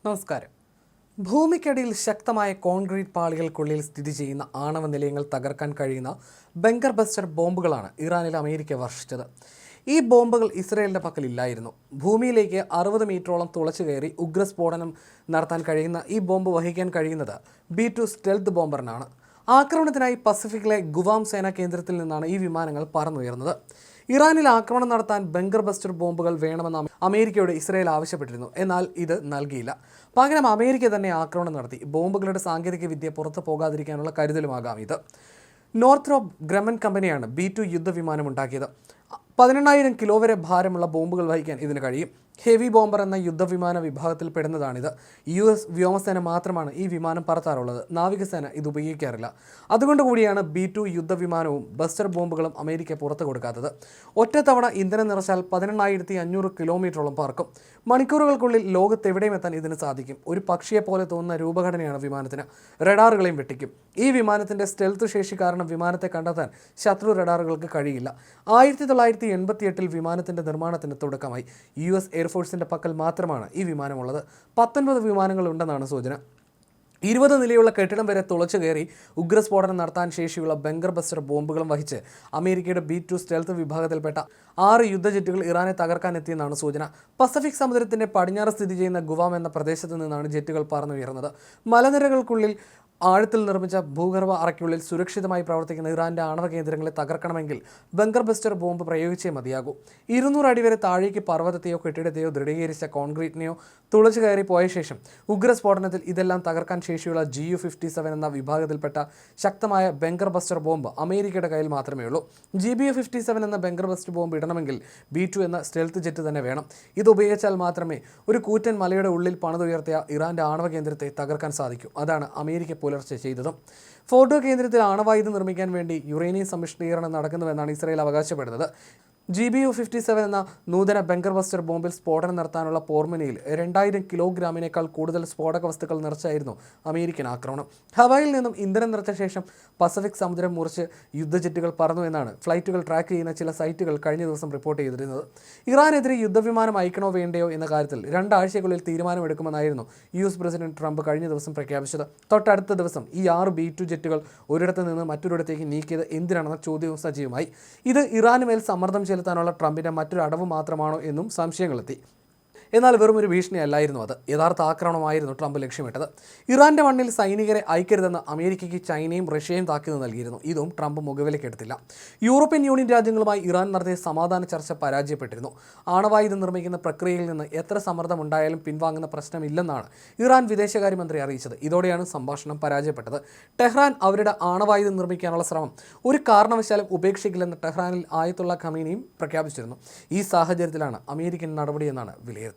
നമസ്കാരം. ഭൂമിക്കടിയിൽ ശക്തമായ കോൺക്രീറ്റ് പാളികൾക്കുള്ളിൽ സ്ഥിതി ചെയ്യുന്ന ആണവ നിലയങ്ങൾ തകർക്കാൻ കഴിയുന്ന ബങ്കർ ബസ്റ്റർ ബോംബുകളാണ് ഇറാനിൽ അമേരിക്ക വർഷിച്ചത്. ഈ ബോംബുകൾ ഇസ്രയേലിൻ്റെ പക്കലില്ലായിരുന്നു. ഭൂമിയിലേക്ക് 60 മീറ്ററോളം തുളച്ചു കയറി ഉഗ്രസ്ഫോടനം നടത്താൻ കഴിയുന്ന ഈ ബോംബ് വഹിക്കാൻ കഴിയുന്നത് B-2 സ്റ്റെൽത്ത് ബോംബറിനാണ്. ആക്രമണത്തിനായി പസഫിക്കിലെ ഗുവാം സേനാ കേന്ദ്രത്തിൽ നിന്നാണ് ഈ വിമാനങ്ങൾ പറന്നുയർന്നത്. ഇറാനിൽ ആക്രമണം നടത്താൻ ബങ്കർ ബസ്റ്റർ ബോംബുകൾ വേണമെന്ന് അമേരിക്കയോട് ഇസ്രയേൽ ആവശ്യപ്പെട്ടിരുന്നു. എന്നാൽ ഇത് നൽകിയില്ല. പകരം അമേരിക്ക തന്നെ ആക്രമണം നടത്തി. ബോംബുകളുടെ സാങ്കേതിക വിദ്യ പുറത്തു പോകാതിരിക്കാനുള്ള കരുതലുമാകാം ഇത്. നോർത്രോപ്പ് ഗ്രമൻ കമ്പനിയാണ് B-2 യുദ്ധവിമാനം ഉണ്ടാക്കിയത്. 18,000 കിലോ വരെ ഭാരമുള്ള ബോംബുകൾ വഹിക്കാൻ ഇതിന് കഴിയും. ഹെവി ബോംബർ എന്ന യുദ്ധവിമാന വിഭാഗത്തിൽ പെടുന്നതാണിത്. US വ്യോമസേന മാത്രമാണ് ഈ വിമാനം പറത്താറുള്ളത്. നാവികസേന ഇത് ഉപയോഗിക്കാറില്ല. അതുകൊണ്ട് കൂടിയാണ് B-2 യുദ്ധവിമാനവും ബസ്റ്റർ ബോംബുകളും അമേരിക്ക പുറത്തു കൊടുക്കാത്തത്. ഒറ്റത്തവണ ഇന്ധനം നിറച്ചാൽ 18,500 കിലോമീറ്ററോളം പറക്കും. മണിക്കൂറുകൾക്കുള്ളിൽ ലോകത്തെവിടെയും എത്താൻ ഇതിന് സാധിക്കും. ഒരു പക്ഷിയെ പോലെ തോന്നുന്ന രൂപഘടനയാണ് വിമാനത്തിന്. റഡാറുകളെയും വെട്ടിക്കും. ഈ വിമാനത്തിൻ്റെ സ്റ്റെൽത്ത് ശേഷി കാരണം വിമാനത്തെ കണ്ടെത്താൻ ശത്രു റഡാറുകൾക്ക് കഴിയില്ല. 1988 വിമാനത്തിൻ്റെ നിർമ്മാണത്തിന് തുടക്കമായി. US എയർഫോഴ്സിൻ്റെ പക്കൽ മാത്രമാണ് ഈ വിമാനമുള്ളത്. 19 വിമാനങ്ങളുണ്ടെന്നാണ് സൂചന. 20 നിലയുള്ള കെട്ടിടം വരെ തുളച്ചു കയറി ഉഗ്രസ്ഫോടനം നടത്താൻ ശേഷിയുള്ള ബങ്കർ ബസ്റ്റർ ബോംബുകളും വഹിച്ച് അമേരിക്കയുടെ B-2 സ്റ്റെൽത്ത് വിഭാഗത്തിൽപ്പെട്ട 6 യുദ്ധജെറ്റുകൾ ഇറാനെ തകർക്കാൻ എത്തിയെന്നാണ് സൂചന. പസഫിക് സമുദ്രത്തിൻ്റെ പടിഞ്ഞാറ് സ്ഥിതി ചെയ്യുന്ന ഗുവാം എന്ന പ്രദേശത്ത് നിന്നാണ് ജെറ്റുകൾ പറന്നുയർന്നത്. മലനിരകൾക്കുള്ളിൽ ആഴത്തിൽ നിർമ്മിച്ച ഭൂഗർഭ അറയ്ക്കുള്ളിൽ സുരക്ഷിതമായി പ്രവർത്തിക്കുന്ന ഇറാൻ്റെ ആണവ കേന്ദ്രങ്ങളെ തകർക്കണമെങ്കിൽ ബങ്കർ ബസ്റ്റർ ബോംബ് പ്രയോഗിച്ചേ മതിയാകൂ. 200 അടി വരെ താഴേക്ക് പർവ്വതത്തെയോ കെട്ടിടത്തെയോ ദൃഢീകരിച്ച കോൺക്രീറ്റിനെയോ തുളച്ചു കയറി പോയ ശേഷം ഉഗ്രസ്ഫോടനത്തിൽ ഇതെല്ലാം തകർക്കാൻ ശേഷിയുള്ള GU-57 എന്ന വിഭാഗത്തിൽപ്പെട്ട ശക്തമായ ബങ്കർ ബസ്റ്റർ ബോംബ് അമേരിക്കയുടെ കയ്യിൽ മാത്രമേ ഉള്ളൂ. GBU-57 എന്ന ബങ്കർ ബസ്റ്റർ ബോംബ് ഇടണമെങ്കിൽ B-2 എന്ന സ്റ്റെൽത്ത് ജെറ്റ് തന്നെ വേണം. ഇത് ഉപയോഗിച്ചാൽ മാത്രമേ ഒരു കൂറ്റൻ മലയുടെ ഉള്ളിൽ പണിതുയർത്തിയ ഇറാൻ്റെ ആണവ കേന്ദ്രത്തെ തകർക്കാൻ സാധിക്കൂ. അതാണ് അമേരിക്ക പുലർച്ചെ ചെയ്തതും. ഫോർഡോ കേന്ദ്രത്തിൽ ആണവായുധം നിർമ്മിക്കാൻ വേണ്ടി യുറേനിയം സമ്മിശ്രീകരണം നടക്കുന്നുവെന്നാണ് ഇസ്രയേൽ അവകാശപ്പെടുന്നത്. GBU-57 എന്ന നൂതന ബങ്കർ ബസ്റ്റർ ബോംബിൽ സ്ഫോടനം നടത്താനുള്ള പോർമുനയിൽ 2000 കിലോഗ്രാമിനേക്കാൾ കൂടുതൽ സ്ഫോടക വസ്തുക്കൾ നിറച്ചായിരുന്നു അമേരിക്കൻ ആക്രമണം. ഹവായിൽ നിന്നും ഇന്ധനം നിറച്ച ശേഷം പസഫിക് സമുദ്രം മുറിച്ച് യുദ്ധജെറ്റുകൾ പറന്നു എന്നാണ് ഫ്ലൈറ്റുകൾ ട്രാക്ക് ചെയ്യുന്ന ചില സൈറ്റുകൾ കഴിഞ്ഞ ദിവസം റിപ്പോർട്ട് ചെയ്തിരുന്നത്. ഇറാനെതിരെ യുദ്ധവിമാനം അയക്കണോ വേണ്ടയോ എന്ന കാര്യത്തിൽ 2 ആഴ്ചയ്ക്കുള്ളിൽ തീരുമാനമെടുക്കുമെന്നായിരുന്നു US പ്രസിഡന്റ് ട്രംപ് കഴിഞ്ഞ ദിവസം പ്രഖ്യാപിച്ചത്. തൊട്ടടുത്ത ദിവസം ഈ 6 B-2 ജെറ്റുകൾ ഒരിടത്ത് നിന്ന് മറ്റൊരിടത്തേക്ക് നീക്കിയത് എന്തിനാണെന്ന ചോദ്യവും സജീവമായി. ഇത് ഇറാന് മേൽ സമ്മർദ്ദം ചെലുത്താനുള്ള ട്രംപിൻ്റെ മറ്റൊരു അടവ് മാത്രമാണോ എന്നും സംശയങ്ങളെത്തി. എന്നാൽ വെറും ഒരു ഭീഷണിയല്ലായിരുന്നു അത്. യഥാർത്ഥ ആക്രമണമായിരുന്നു ട്രംപ് ലക്ഷ്യമിട്ടത്. ഇറാൻ്റെ മണ്ണിൽ സൈനികരെ അയക്കരുതെന്ന് അമേരിക്കയ്ക്ക് ചൈനയും റഷ്യയും താക്കീത് നൽകിയിരുന്നു. ഇതും ട്രംപ് മുഖവിലക്കെടുത്തില്ല. യൂറോപ്യൻ യൂണിയൻ രാജ്യങ്ങളുമായി ഇറാൻ നടത്തിയ സമാധാന ചർച്ച പരാജയപ്പെട്ടിരുന്നു. ആണവായുധം നിർമ്മിക്കുന്ന പ്രക്രിയയിൽ നിന്ന് എത്ര സമ്മർദ്ദമുണ്ടായാലും പിൻവാങ്ങുന്ന പ്രശ്നമില്ലെന്നാണ് ഇറാൻ വിദേശകാര്യമന്ത്രി അറിയിച്ചത്. ഇതോടെയാണ് സംഭാഷണം പരാജയപ്പെട്ടത്. ടെഹ്റാൻ അവരുടെ ആണവായുധം നിർമ്മിക്കാനുള്ള ശ്രമം ഒരു കാരണവശാലും ഉപേക്ഷിക്കില്ലെന്ന് ടെഹ്റാനിൽ ആയത്തുള്ള ഖമീനിയും പ്രഖ്യാപിച്ചിരുന്നു. ഈ സാഹചര്യത്തിലാണ് അമേരിക്കൻ നടപടിയെന്നാണ് വിലയിരുത്തൽ.